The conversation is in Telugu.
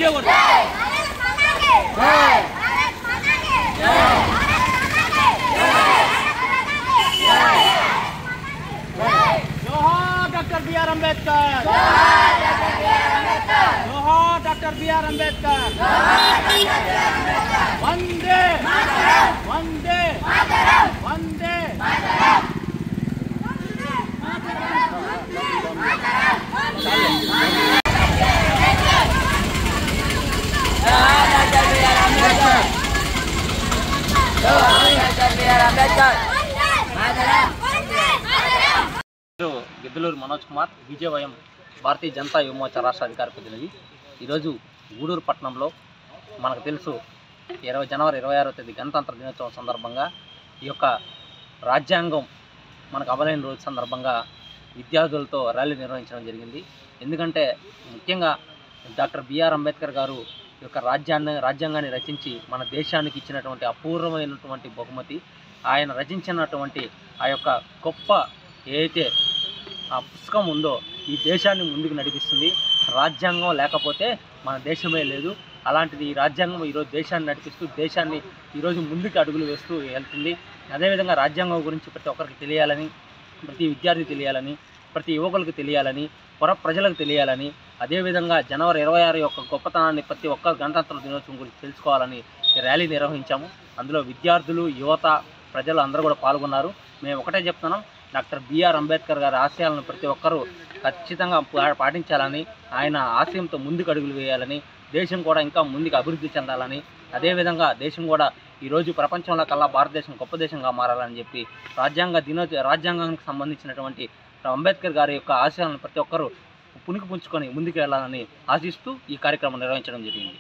చేయకూడదు. జోహార్ డాక్టర్ బిఆర్ అంబేద్కర్, జోహార్ డాక్టర్ బిఆర్ అంబేద్కర్. వందే వందే వందే. గిద్దలూరు మనోజ్ కుమార్, విజయవయం భారతీయ జనతా యువమోర్చా రాష్ట్ర అధికార ప్రతినిధి. ఈరోజు గూడూరు పట్టణంలో మనకు తెలుసు జనవరి 26వ తేదీ గణతంత్ర దినోత్సవం సందర్భంగా ఈ యొక్క రాజ్యాంగం మనకు అమలైన రోజు సందర్భంగా విద్యార్థులతో ర్యాలీ నిర్వహించడం జరిగింది. ఎందుకంటే ముఖ్యంగా డాక్టర్ బిఆర్ అంబేద్కర్ గారు ఈ యొక్క రాజ్యాంగాన్ని రచించి మన దేశానికి ఇచ్చినటువంటి అపూర్వమైనటువంటి బహుమతి. ఆయన రచించినటువంటి ఆ యొక్క గొప్ప ఏదైతే ఆ పుస్తకం ఉందో ఈ దేశాన్ని ముందుకు నడిపిస్తుంది. రాజ్యాంగం లేకపోతే మన దేశమే లేదు. అలాంటిది ఈ రాజ్యాంగం ఈరోజు దేశాన్ని నడిపిస్తూ దేశాన్ని ఈరోజు ముందుకు అడుగులు వేస్తూ వెళ్తుంది. అదేవిధంగా రాజ్యాంగం గురించి ప్రతి ఒక్కరికి తెలియాలని, ప్రతి విద్యార్థి తెలియాలని, ప్రతి యువకులకు తెలియాలని, ప్రజలకు తెలియాలని, అదేవిధంగా జనవరి 26 యొక్క గొప్పతనాన్ని ప్రతి ఒక్క గణతంత్ర దినోత్సవం గురించి తెలుసుకోవాలని ఈ ర్యాలీ నిర్వహించాము. అందులో విద్యార్థులు, యువత, ప్రజలు అందరూ కూడా పాల్గొన్నారు. మేము ఒకటే చెప్తున్నాం, డాక్టర్ బిఆర్ అంబేద్కర్ గారి ఆశయాలను ప్రతి ఒక్కరూ ఖచ్చితంగా పాటించాలని, ఆయన ఆశయంతో ముందుకు అడుగులు వేయాలని, దేశం కూడా ఇంకా ముందుకు అభివృద్ధి చెందాలని, అదేవిధంగా దేశం కూడా ఈరోజు ప్రపంచంలో కల్లా భారతదేశం గొప్ప దేశంగా మారాలని చెప్పి రాజ్యాంగానికి సంబంధించినటువంటి అంబేద్కర్ గారి యొక్క ఆశయాలను ప్రతి ఒక్కరూ పుణికి పుంచుకొని ముందుకు వెళ్ళాలని ఆశిస్తూ ఈ కార్యక్రమం నిర్వహించడం జరిగింది.